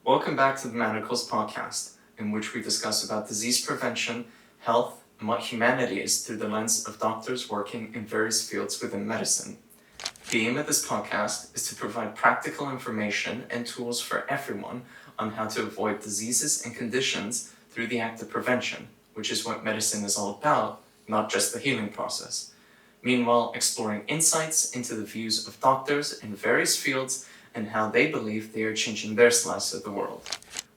Welcome back to the Madicles podcast, in which we discuss about disease prevention, health, and what humanity is through the lens of doctors working in various fields within medicine. The aim of this podcast is to provide practical information and tools for everyone on how to avoid diseases and conditions through the act of prevention, which is what medicine is all about, not just the healing process. Meanwhile, exploring insights into the views of doctors in various fields and how they believe they are changing their slice of the world.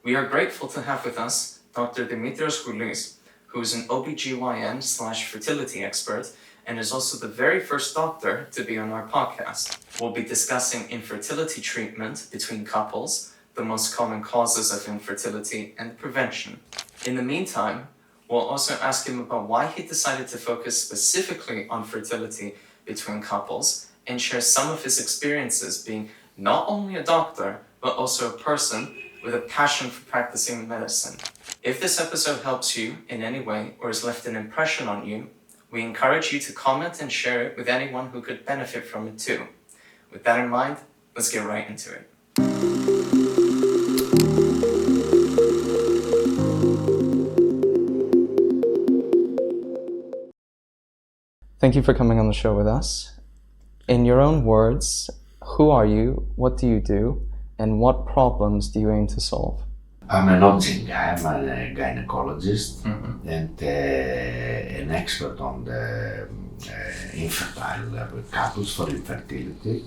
We are grateful to have with us Dr. Dimitrios Goulis, who is an OB-GYN/fertility expert and is also the very first doctor to be on our podcast. We'll be discussing infertility treatment between couples, the most common causes of infertility, and prevention. In the meantime, we'll also ask him about why he decided to focus specifically on fertility between couples and share some of his experiences being not only a doctor, but also a person with a passion for practicing medicine. If this episode helps you in any way or has left an impression on you, we encourage you to comment and share it with anyone who could benefit from it too. With that in mind, let's get right into it. Thank you for coming on the show with us. In your own words, who are you, what do you do, and what problems do you aim to solve? I'm an OB-GYN guy. I'm a gynecologist and an expert on the infertile couples for infertility.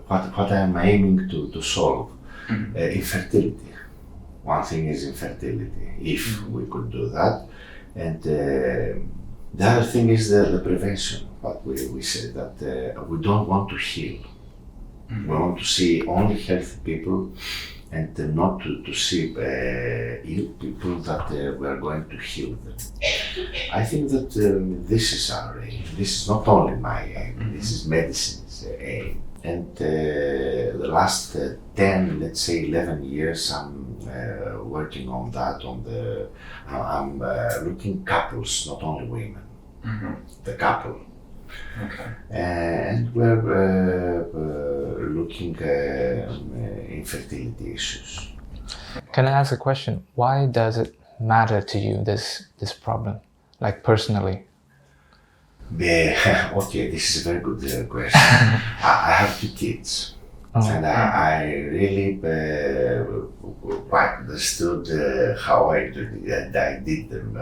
What I'm aiming to solve, infertility. One thing is infertility, if we could do that. And the other thing is the prevention, what we say that we don't want to heal. We want to see only healthy people and not to see ill people that we are going to heal them. I think that this is our aim. This is not only my aim, this is medicine's aim. And the last 10, let's say 11 years, I'm working on that, I'm looking couples, not only women, the couple. Okay. And we're looking infertility issues. Can I ask a question? Why does it matter to you, this problem, like personally? Okay, this is a very good question. I have 2 kids. And I really quite understood how I did them.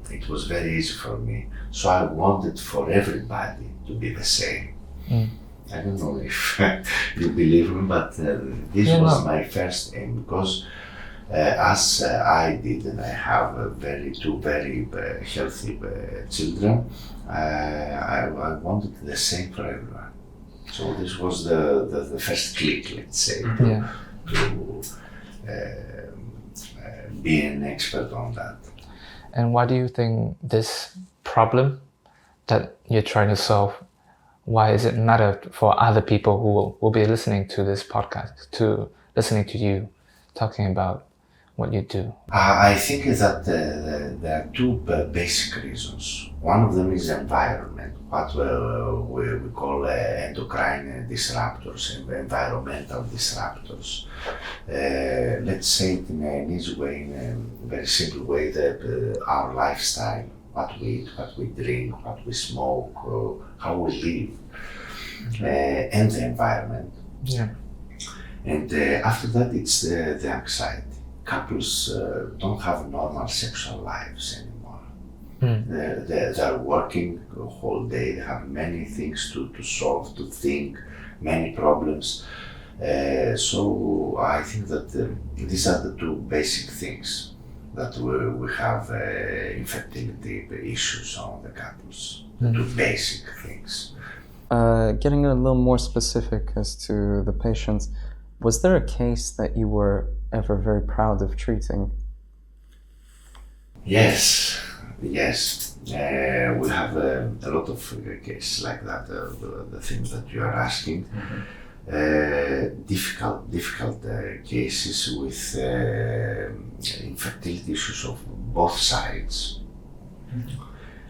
It was very easy for me. So I wanted for everybody to be the same. I don't know if you believe me, but this was my first aim, because as I did, and I have two very healthy children, I wanted the same for everyone. So this was the first click, let's say, to be an expert on that. And why do you think this problem that you're trying to solve, why does it matter for other people who will be listening to this podcast, listening to you talking about what you do? I think that there are 2 basic reasons. One of them is environment, what we call endocrine disruptors, environmental disruptors. Let's say it in an easy way, in a very simple way, that our lifestyle, what we eat, what we drink, what we smoke, how we live, and the environment. Yeah. And after that, it's the anxiety. Couples don't have normal sexual lives anymore. They're working the whole day, they have many things to solve, to think, many problems. So I think that these are the 2 basic things that we have infertility issues on the couples, the 2 basic things. Getting a little more specific as to the patients, was there a case that you were ever very proud of treating? Yes. We have a lot of cases like that, the things that you are asking. Difficult cases with infertility issues of both sides.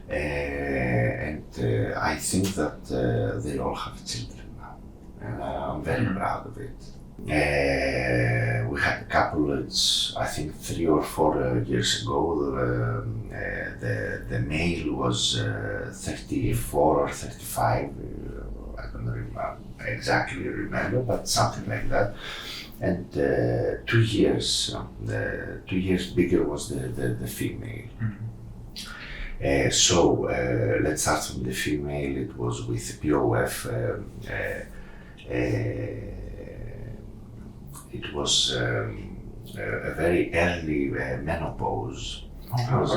And I think that they all have children now, and I'm very proud of it. We had a couple, I think 3 or 4 years ago, the male was 34 or 35, I don't exactly remember, but something like that. And 2 years, 2 years bigger was the female. So let's start from the female. It was with POF. It was a very early menopause. It was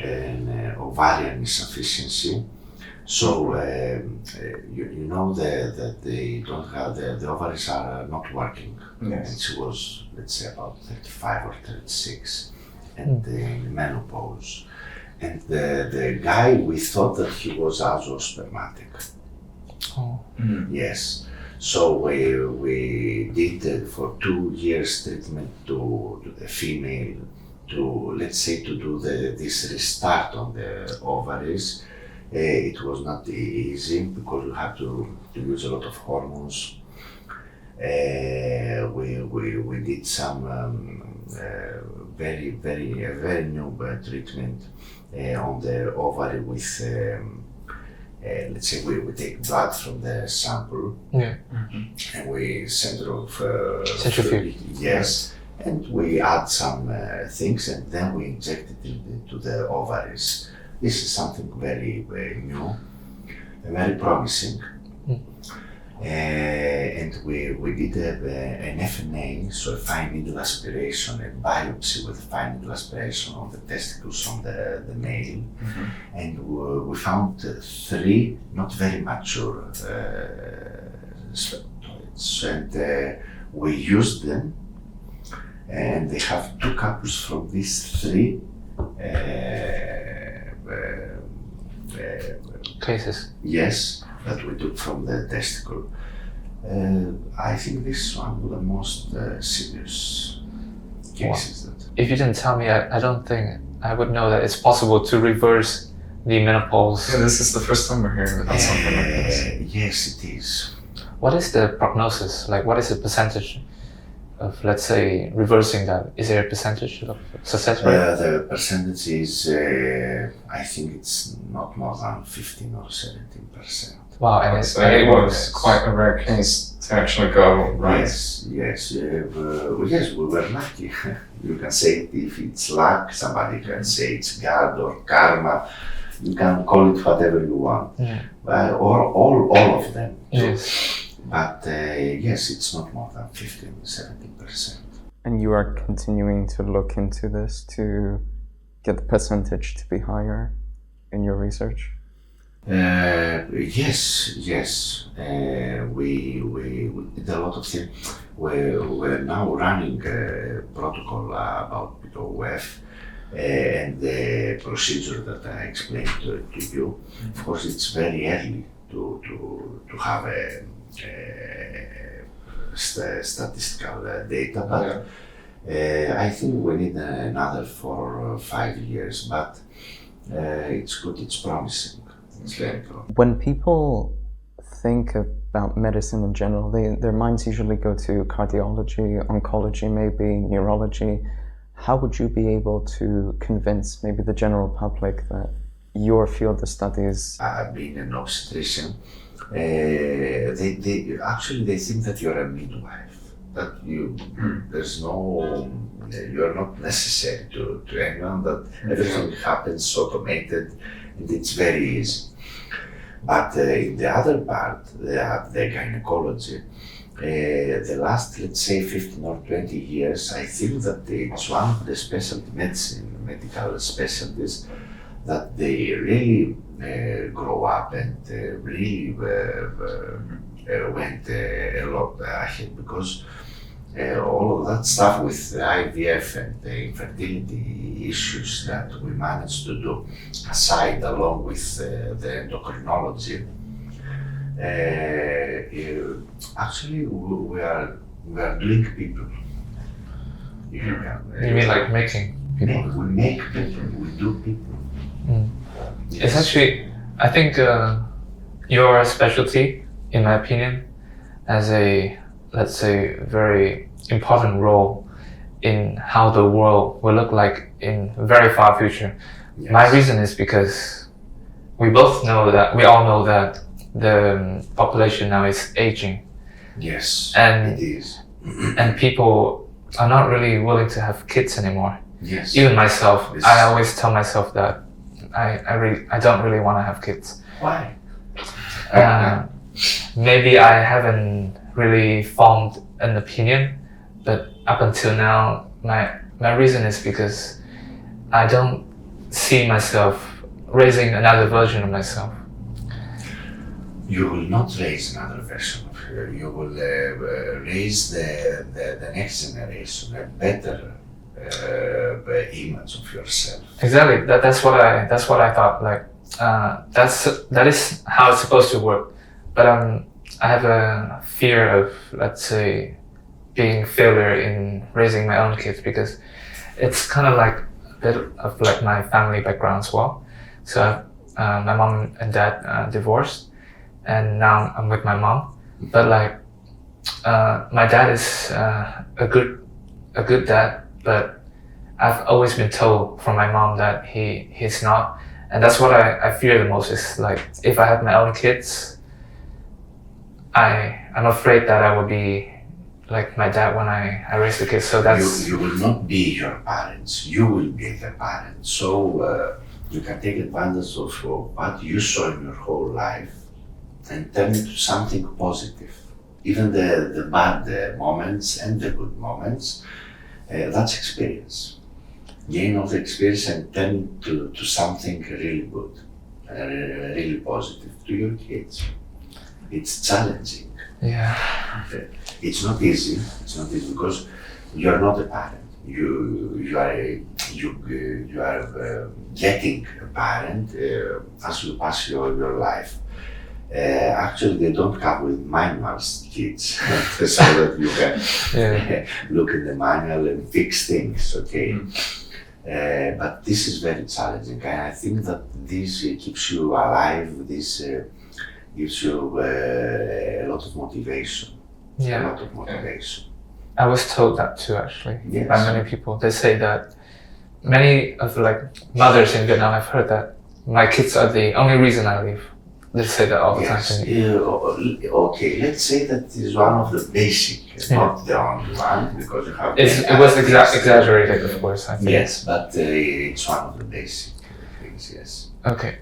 an ovarian insufficiency. So you know that they don't have the ovaries are not working. Yes. And she was, let's say, about 35 or 36, and in menopause. And the guy, we thought that he was azoospermatic. Oh. Yes. So we did for 2 years treatment to the female to, let's say, to do this restart on the ovaries. It was not easy because you have to use a lot of hormones. We did some very new treatment on the ovary with, let's say, we take blood from the sample, and we centrifuge. Yes, and we add some things, and then we inject it into the ovaries. This is something very new, very promising. And we did an FNA, so a fine needle aspiration, a biopsy with fine needle aspiration of the testicles on the male, and we found 3 not very mature spermatozoids, and we used them, and they have 2 couples from these 3 cases. Yes, that we took from the testicle. I think this is one of the most serious cases. That if you didn't tell me, I don't think I would know that it's possible to reverse the menopause. Yeah, this is the first time we're hearing about something like this. Yes, it is. What is the prognosis? Like, what is the percentage of, let's say, reversing that? Is there a percentage of success rate? The percentage is, I think it's not more than 15 or 17%. Wow, and It was quite a rare case to actually go right. Yes, we were lucky. You can say if it's luck, somebody can say it's God or karma. You can call it whatever you want, or all of them. Yes. But yes, it's not more than 15-17%. And you are continuing to look into this to get the percentage to be higher in your research? Yes. We did a lot of things. We're now running a protocol about POF and the procedure that I explained to you. Of course, it's very early to have a statistical data, but I think we need another 4 or 5 years, but it's good, it's promising. It's very good. When people think about medicine in general, their minds usually go to cardiology, oncology, maybe neurology. How would you be able to convince maybe the general public that your field of studies? Being an obstetrician, they think that you're a midwife, that you're not necessary to anyone, that everything happens automated and it's very easy. But in the other part, the gynecology, the last, let's say, 15 or 20 years, I think that it's one of the specialty medical specialties that they really grow up and really went a lot ahead, because all of that stuff with the IVF and the infertility issues that we managed to do, aside along with the endocrinology, actually we are doing people. You mean like making people? We make people, we do people. Yes. It's actually, I think your specialty, in my opinion, as a let's say, very important role in how the world will look like in very far future. Yes. My reason is because we all know that the population now is aging. Yes, And it is. and people are not really willing to have kids anymore. Yes. Even myself, Yes. I always tell myself that I don't really want to have kids. Why? Maybe I haven't really formed an opinion, but up until now, my reason is because I don't see myself raising another version of myself. You will not raise another version of her. You will raise the next generation, a better image of yourself. Exactly. That's what I thought. Like that is how it's supposed to work. But I have a fear of, let's say, being failure in raising my own kids, because it's kind of like a bit of like my family background as well. So my mom and dad divorced, and now I'm with my mom. But like my dad is a good dad, but I've always been told from my mom that he's not, and that's what I fear the most. Is like, if I have my own kids, I'm afraid that I will be like my dad when I raise the kids. So that's You will not be your parents. You will be the parents. So you can take advantage of what you saw in your whole life and turn it to something positive. Even the bad moments and the good moments, that's experience. Gain all the experience and turn it to something really good, really positive to your kids. It's challenging. yeah. It's not easy. It's not easy because you are not a parent. You are getting a parent as you pass your life. Actually, they don't come with manuals, kids, so that you can look at the manual and fix things. Okay. But this is very challenging, and I think that this keeps you alive. This gives you a lot of motivation. Yeah. A lot of motivation. I was told that too, actually, Yes. by many people. They say that many of like mothers in Vietnam, I've heard that my kids are the only reason I live. They say that all the time Yes. to me. Okay, let's say that is one of the basic, not the only one, because you have. It was exaggerated, of course, I think. Yes, but it's one of the basic things. Yes. Okay,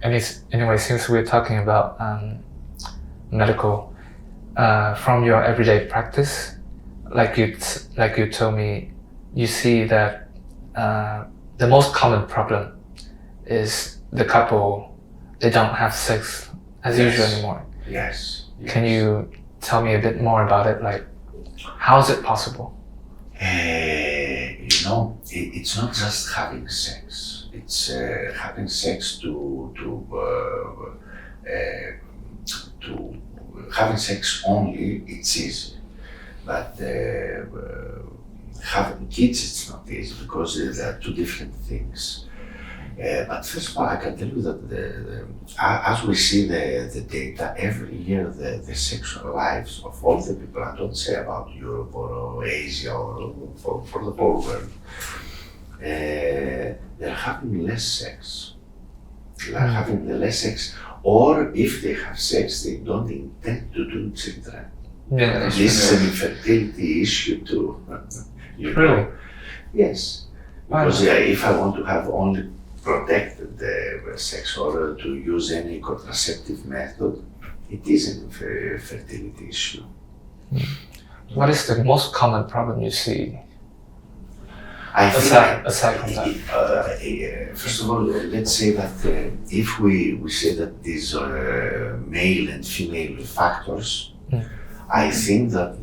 anyway, since we're talking about medical, from your everyday practice, like you told me, you see that the most common problem is the couple, they don't have sex as usual anymore. Yes. Can you tell me a bit more about it? Like, how is it possible? It's not just having sex. It's having sex to having sex only. It's easy, but having kids, it's not easy because they are two different things. But first of all, I can tell you that as we see the data every year, the sexual lives of all the people, I don't say about Europe or Asia or for the whole world, they're having less sex. They're having the less sex, or if they have sex, they don't intend to do children. Yeah, This is an infertility issue too. Really? Yes. Because if I want to have only protected sex or to use any contraceptive method, it is an fertility issue. What is the most common problem you see? I think Aside from that. first of all, let's say that if we say that these are male and female factors, I think that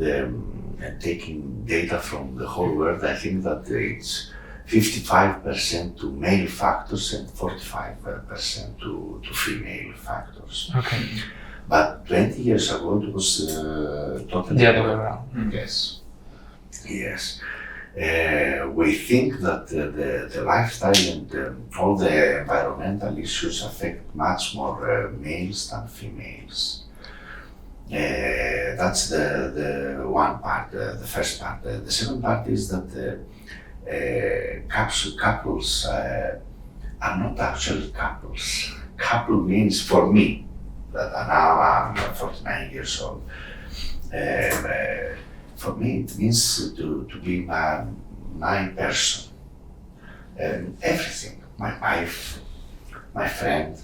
taking data from the whole world, I think that it's 55% to male factors and 45% to female factors. Okay. But 20 years ago, it was totally The other way around. Yes. Yes. We think that the lifestyle and all the environmental issues affect much more males than females. That's the one part, the first part. The second part is that couples are not actually couples. Couple means, for me, that now I'm 49 years old, for me it means to be my person. Everything, my wife, my friend,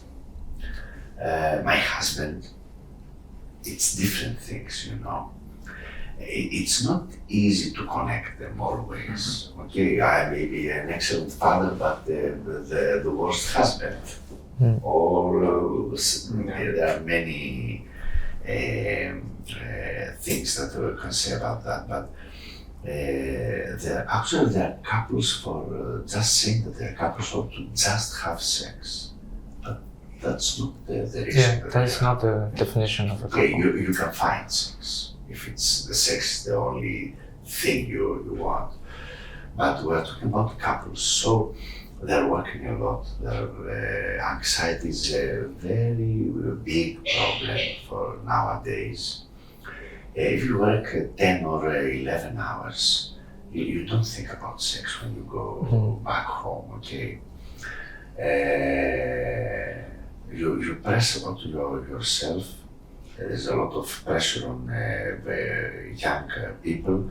my husband. It's different things, you know. It's not easy to connect them always. Okay, I may be an excellent father, but the worst husband. Or there are many things that we can say about that, but there are couples for just saying that they're couples or to just have sex. But that's not the reason. Yeah, that is not the definition of a couple. Okay, you can find sex if it's the sex the only thing you want. But we're talking about couples, so they're working a lot. Their anxiety is a very big problem for nowadays. If you work 10 or 11 hours, you don't think about sex when you go back home, okay? You press about yourself. There's a lot of pressure on young people,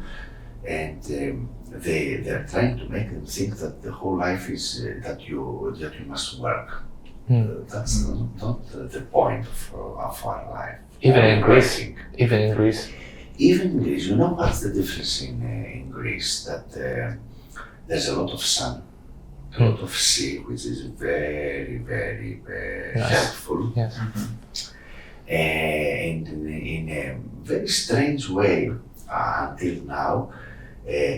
and they're trying to make them think that the whole life is that you must work. That's not the point of our life. Even in Greece. Even in Greece, you know what's the difference in Greece? That there's a lot of sun, a lot of sea, which is very, very nice. helpful. Yes. And in a very strange way, until now,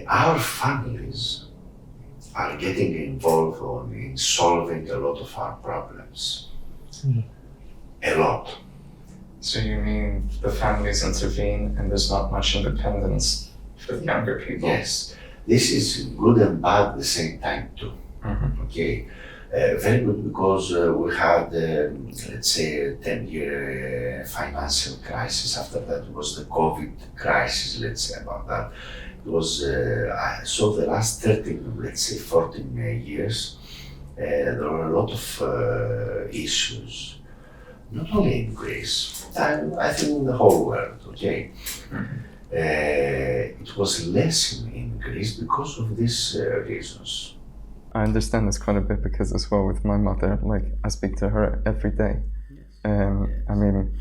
our families are getting involved in solving a lot of our problems. A lot. So you mean the families intervene and there's not much independence for the younger people? Yes. This is good and bad at the same time too. Okay. Very good because we had, let's say, a 10-year financial crisis. After that was the COVID crisis, let's say about that. It was, so the last 13, let's say 14 years, there were a lot of issues. Not only in Greece, I think in the whole world, okay? It was less in Greece because of these reasons. I understand this quite a bit because as well with my mother, like I speak to her every day. I mean,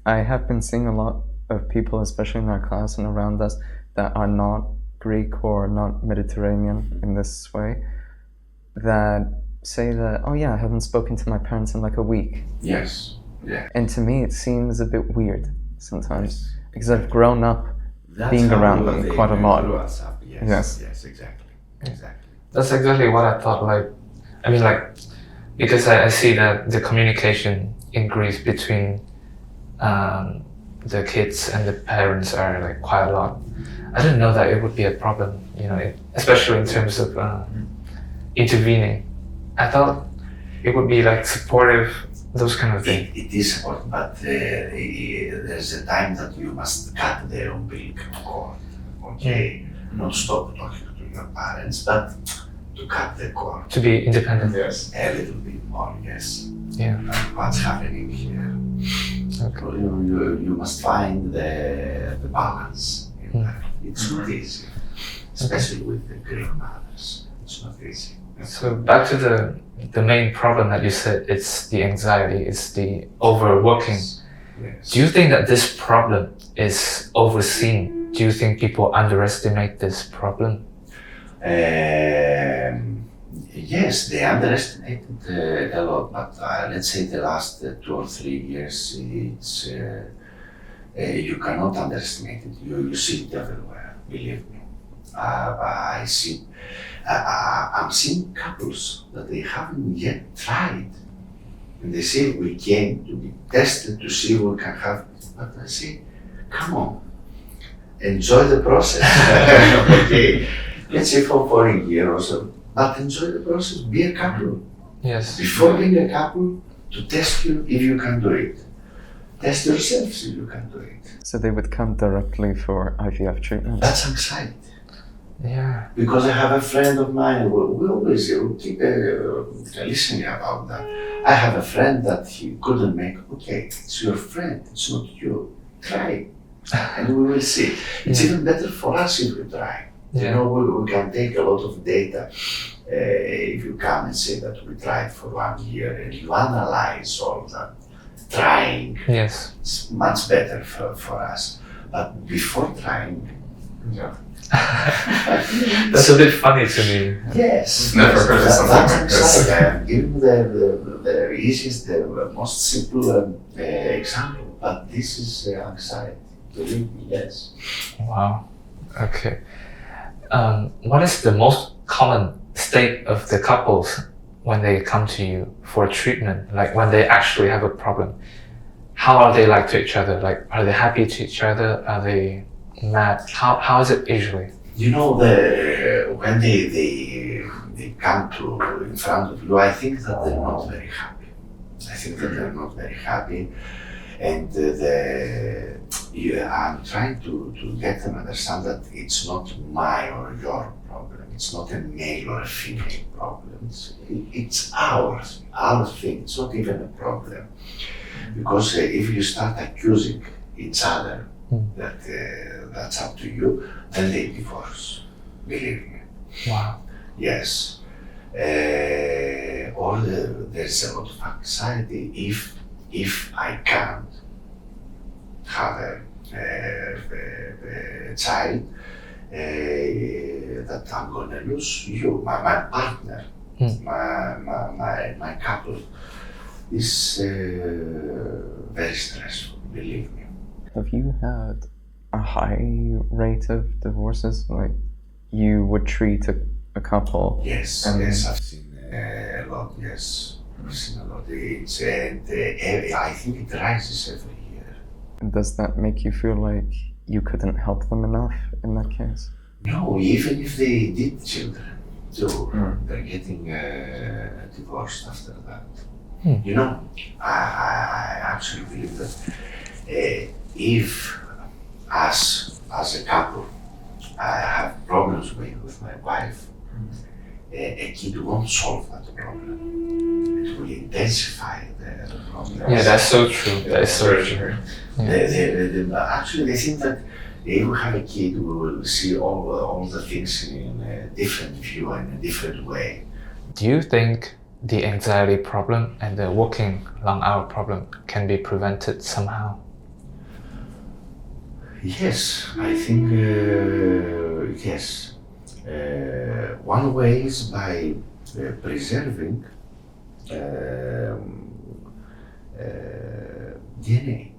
I have been seeing a lot of people, especially in our class and around us, that are not Greek or not Mediterranean in this way, that say that, oh yeah, I haven't spoken to my parents in like a week. Yes, yeah. And to me it seems a bit weird sometimes, because I've grown up being around them quite a lot. Yes, exactly. That's exactly what I thought. Because I see that the communication in Greece between the kids and the parents are like quite a lot. I didn't know that it would be a problem, especially in terms of intervening. I thought it would be like supportive, those kind of things. It is supportive, but there's a time that you must cut the umbilical cord, okay? Not stop talking to your parents, but to cut the cord. To be independent. Yes. A little bit more, yes. Yeah. What's happening here? Okay. You must find the balance in that. It's not easy, especially with the Greek mothers. It's not easy. So back to the main problem that you said, it's the anxiety, it's the overworking. Yes. Do you think that this problem is overseen? Do you think people underestimate this problem? Yes, they underestimated a lot, but let's say the last 2 or 3 years, it's you cannot underestimate it. You see it everywhere, believe me. I'm seeing couples that they haven't yet tried. And they say, we came to be tested to see what we can have. But I say, come on, enjoy the process. Okay, let's say for a year or so, but enjoy the process, be a couple. Yes. Before being a couple, to test you if you can do it. Test yourself so you can do it. So they would come directly for IVF treatment? That's anxiety. Yeah. Because I have a friend of mine, we always keep listening about that. I have a friend that he couldn't make, okay, it's your friend, it's not you. Try, and we will see. It's even better for us if we try. You know, we can take a lot of data. If you come and say that we tried for 1 year and you analyze all that trying, Yes. it's much better for us. But before trying, That's a bit funny to me. yes, Never heard of something that's like this. anxiety. I'm giving the easiest, the most simple example, but this is anxiety. Believe me, yes. Wow. Okay. What is the most common state of the couples when they come to you for treatment? Like when they actually have a problem, how are they like to each other? Like, are they happy to each other? Are they mad? How is it usually? You know, when they come to in front of you, I think that they're not very happy. And I'm trying to get them to understand that it's not my or your problem. It's not a male or a female problem. It's our thing. It's not even a problem. Because if you start accusing each other, that's up to you, then they divorce. Believe me. Wow. Yes. Or there's a lot of anxiety if I can't have a child, that I'm gonna lose you, my partner, my couple. Is very stressful, believe me. Have you had a high rate of divorces? Like, you would treat a couple? Yes, yes, I've seen a lot, yes. I've seen a lot. I think it rises every year. And does that make you feel like you couldn't help them enough in that case? No, even if they did children, too, they're getting divorced after that. You know, I actually believe that if as a couple I have problems with my wife, a kid won't solve that problem. It will intensify the problem. Yeah, that's so true. That is so true. Actually, they think that if we have a kid, we will see all the things in a different view and a different way. Do you think the anxiety problem and the working long hour problem can be prevented somehow? Yes, I think yes. One way is by preserving DNA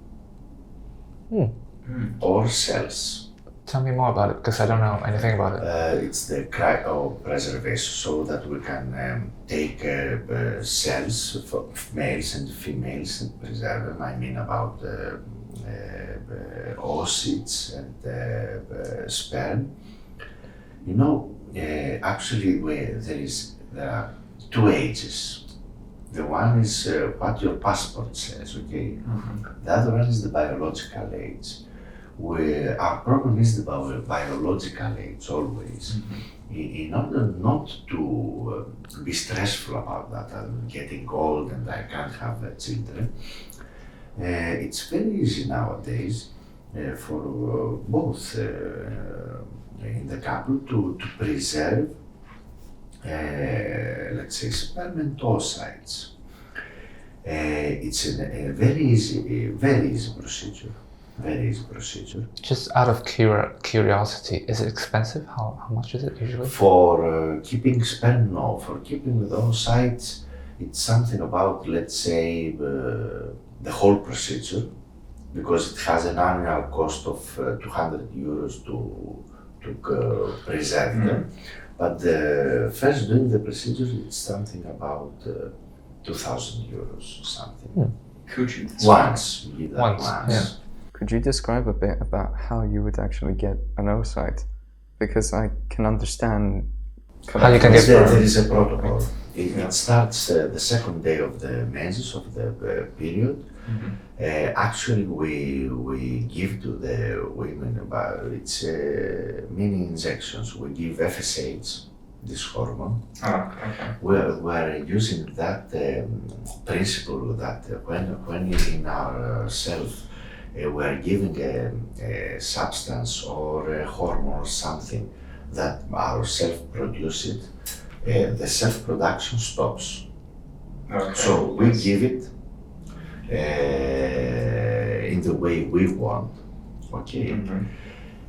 or cells. Tell me more about it, because I don't know anything about it. It's the cryopreservation, so that we can take cells for males and females and preserve them. I mean about oocytes and sperm. You know, actually, there are two ages. The one is what your passport says, okay? The other one is the biological age. Our problem is the biological age always. In order not to be stressful about that, I'm getting old and I can't have children, it's very easy nowadays for both in the couple to preserve, let's say, sperm and oocytes. It's a very easy procedure. Very easy procedure. Just out of curiosity, is it expensive? How much is it usually? For keeping sperm, no. For keeping the oocytes, it's something about, let's say, the whole procedure, because it has an annual cost of 200 euros to preserve them. But first doing the procedure, it's something about 2,000 euros or something. Could you Once, you give that Once, once. yeah. Could you describe a bit about how you would actually get an oocyte? Because I can understand How you can get There is a protocol. It starts the second day of the menses, of the period, Actually, we give to the women about it's mini injections. We give FSH, this hormone. We're using that principle that when in our self we're giving a substance or a hormone or something that our self produces it, the self production stops. So we give it in the way we want, okay?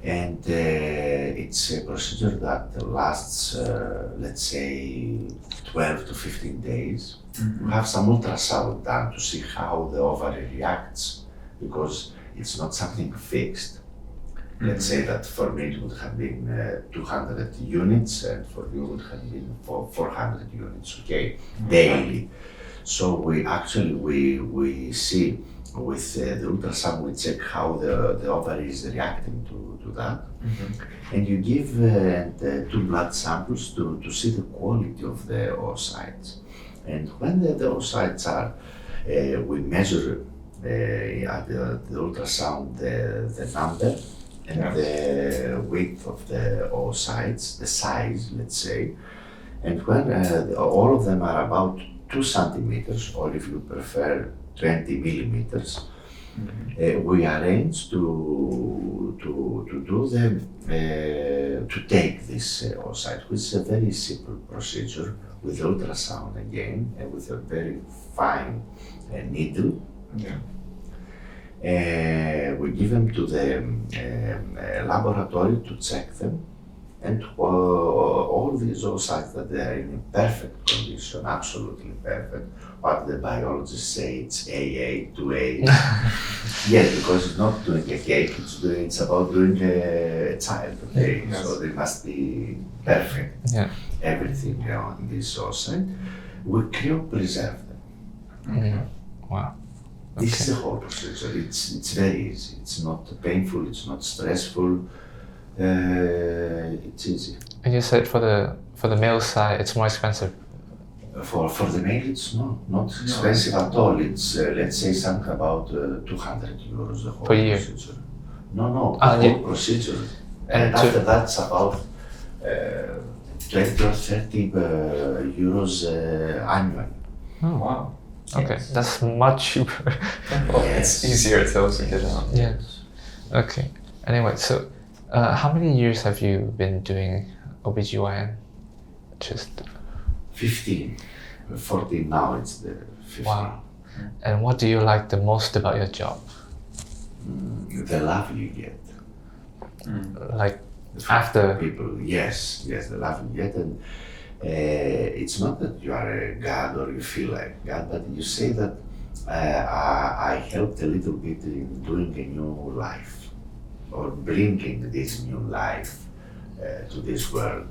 And it's a procedure that lasts, let's say, 12 to 15 days. We have some ultrasound done to see how the ovary reacts, because it's not something fixed. Let's say that for me it would have been 200 units, and for you it would have been 400 units, okay, daily. So we see with the ultrasound, we check how the ovary is reacting to that. And you give 2 blood samples to see the quality of the oocytes. And when the oocytes are, we measure at the ultrasound the number and the width of the oocytes, the size, let's say. And when all of them are about 2 centimeters, or if you prefer 20 millimeters, we arrange to do them, to take this oocyte, which is a very simple procedure with ultrasound again, and with a very fine needle. We give them to the laboratory to check them, and all these oocytes that they are in perfect condition, absolutely perfect. What the biologists say, it's AA, 2A. Yes, because it's not doing a cake, it's about doing a child, okay? So they must be perfect. Everything on this oocyte. We cryopreserve them. Wow. This is the whole procedure. It's very easy. It's not painful, it's not stressful. It's easy. And you said for the male side, it's more expensive. For the male, it's not expensive at all. It's let's say something about 200 euros the whole per year. Procedure. No, the whole procedure. And after that, it's about 20 or 30 euros annually. Oh wow. Okay, that's much cheaper. It's easier to also get out. Yes. Okay. Anyway, so how many years have you been doing OB-GYN? Just 15, 14 now, it's the 15. Wow. And what do you like the most about your job? The love you get. Like after people, yes, the love you get, and it's not that you are a god or you feel like God, but you say that I helped a little bit in doing a new life, or bringing this new life to this world.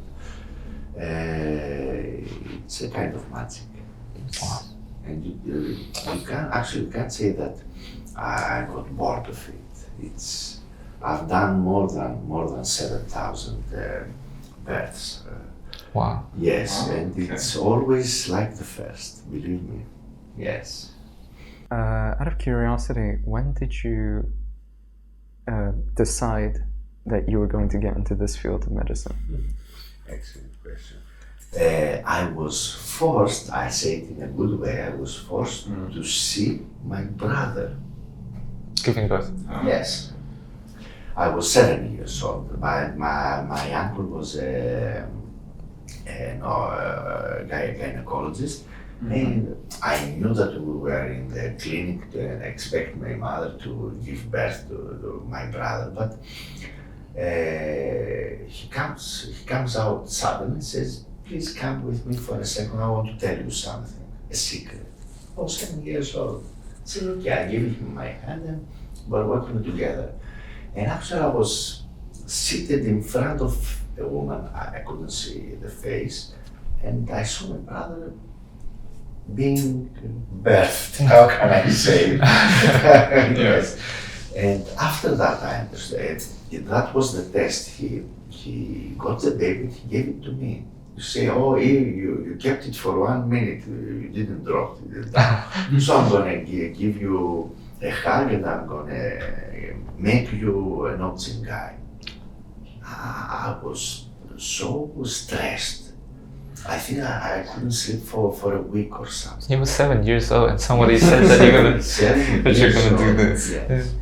It's a kind of magic. Wow. And you can't say that I got bored of it. I've done more than 7,000 births. Wow. Yes, and it's always like the first, believe me. Yes. Out of curiosity, when did you decide that you were going to get into this field of medicine? Excellent question. I was forced, I say it in a good way, I was forced to see my brother. Giving birth? Yes. I was 7 years old. My uncle was a gynecologist, and I knew that we were in the clinic and expect my mother to give birth to my brother, but he comes out suddenly and says, "Please come with me for a second, I want to tell you something, a secret." I was 7 years old. I said, "Okay," I gave him my hand and we're working together. And actually I was seated in front of a woman, I couldn't see the face, and I saw my brother being birthed, how can I say? Yes. And after that I understood, that was the test. He got the baby, he gave it to me. You say, oh, you kept it for 1 minute, you didn't drop it down. So I'm gonna give you a hug and I'm gonna make you an option guy. I was so stressed. I think I couldn't sleep for a week or something. You were 7 years old and somebody said that you're gonna, that you're gonna do this. Yes.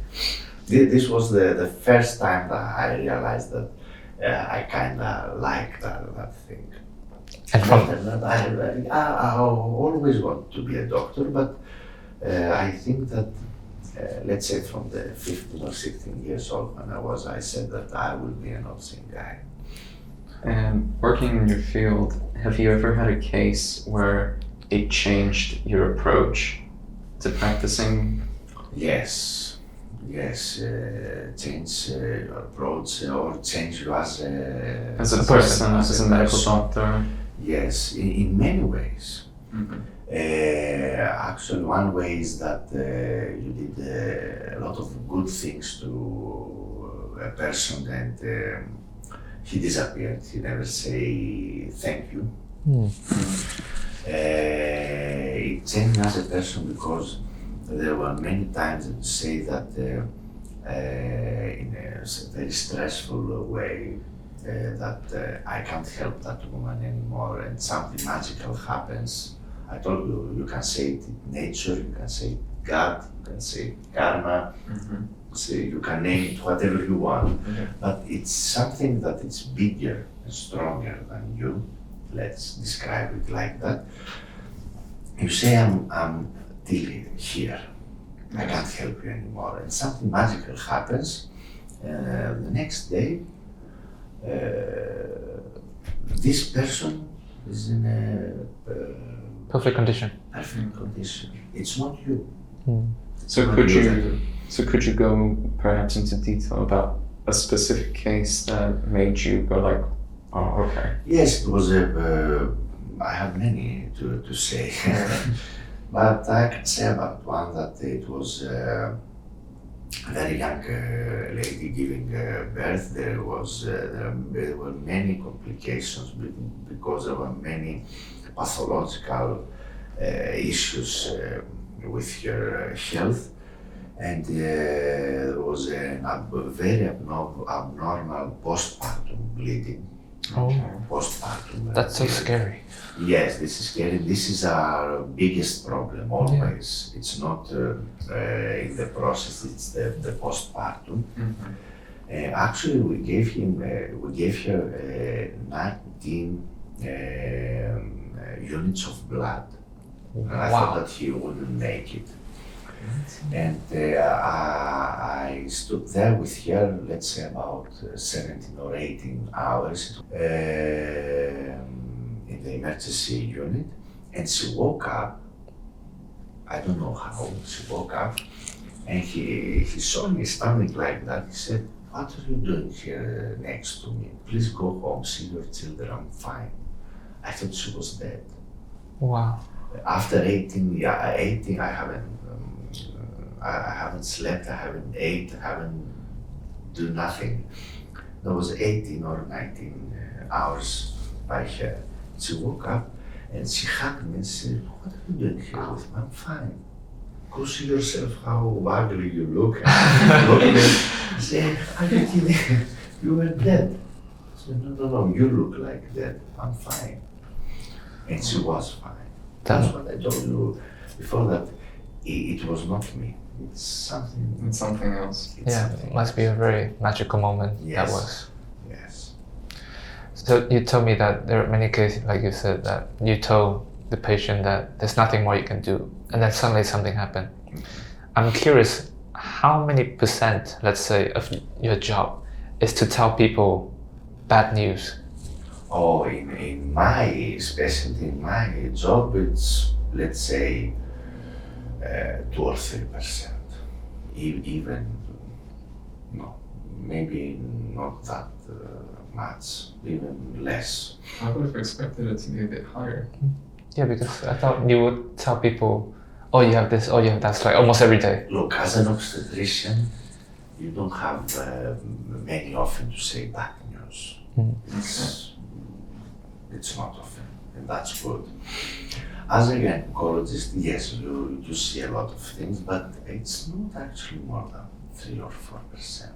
This was the first time that I realized that I kinda liked that thing. And from I always wanted to be a doctor, but I think that, let's say from the 15 or 16 years old when I said that I will be an obscene guy. And working in your field, have you ever had a case where it changed your approach to practicing? Yes, change your approach or change you as a person, as a medical doctor? Yes, in many ways. Mm-hmm. Actually, one way is that you did a lot of good things to a person and he disappeared. He never say thank you. It changed me as a person because there were many times that you say that in a very stressful way that I can't help that woman anymore and something magical happens. I told you, you can say it in nature, you can say God, you can say karma, so you can name it whatever you want, but it's something that is bigger and stronger than you. Let's describe it like that. You say I'm till here, I can't help you anymore, and something magical happens. The next day, this person is in a perfect condition. Perfect condition. It's not you. So could you go perhaps into detail about a specific case that made you go like, oh, okay? Yes, it was I have many to say, but I can say about one that it was a very young lady giving birth. There were many complications because there were many pathological issues with her health, and there was a very abnormal postpartum bleeding. Postpartum. That's so scary. Yes, this is scary. This is our biggest problem always. Yeah. It's not in the process, it's the postpartum. Actually, we gave her 19 units of blood. And I thought that he wouldn't make it. And I stood there with her, let's say about 17 or 18 hours in the emergency unit, and she woke up. I don't know how she woke up, and he saw me standing like that. He said, "What are you doing here next to me? Please go home, see your children, I'm fine." I thought she was dead. Wow. After 18, I haven't slept, I haven't ate, I haven't done nothing. There was 18 or 19 hours by her. She woke up and she hugged me and said, "What are you doing here with me? I'm fine. Go see yourself how ugly you look." I said, "Are you kidding? You were dead." I said, No, you look like dead. I'm fine. And she was fine. That's what I told you before, that it was not me. It's something else. It must be a very magical moment. Yes. That was. Yes. So you told me that there are many cases, like you said, that you told the patient that there's nothing more you can do, and then suddenly something happened. I'm curious, how many percent, let's say, of your job is to tell people bad news? Oh, especially in my job, it's, let's say, 2 or 3%. Even, no, maybe not that much, even less. I would have expected it to be a bit higher. Yeah, because I thought you would tell people, oh, you have this, oh, you have that, like almost every day. Look, as an obstetrician, you don't have many often to say bad news. It's it's not often, and that's good. As a gynecologist, yes, you see a lot of things, but it's not actually more than 3 or 4%.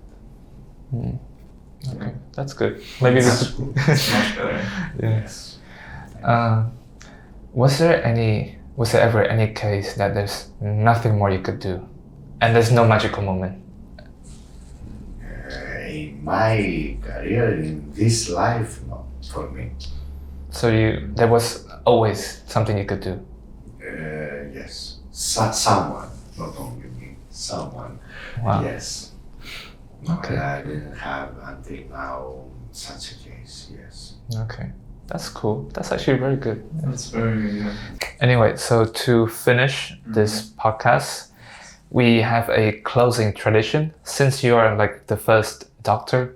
Okay, that's good. Maybe That's good. It's much better. Yes. Was there ever any case that there's nothing more you could do, and there's no magical moment? In my career, in this life, not for me. So there was always something you could do. Yes, someone, not only me, someone. Wow. Yes. Okay. I didn't have until now such a case. Yes. Okay, that's cool. That's actually very good. That's very good. Anyway, so to finish this podcast, we have a closing tradition. Since you are like the first doctor,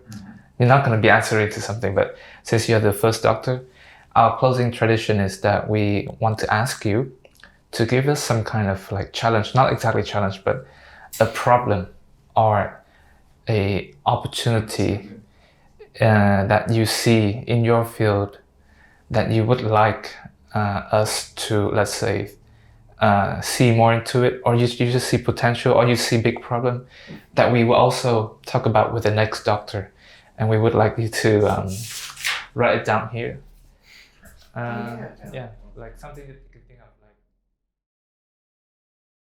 you're not going to be answering to something, but since you're the first doctor, our closing tradition is that we want to ask you to give us some kind of like challenge, not exactly challenge, but a problem or a opportunity that you see in your field that you would like us to, let's say, see more into it, or you just see potential, or you see big problem that we will also talk about with the next doctor, and we would like you to write it down here. Yeah, like something that you could think of.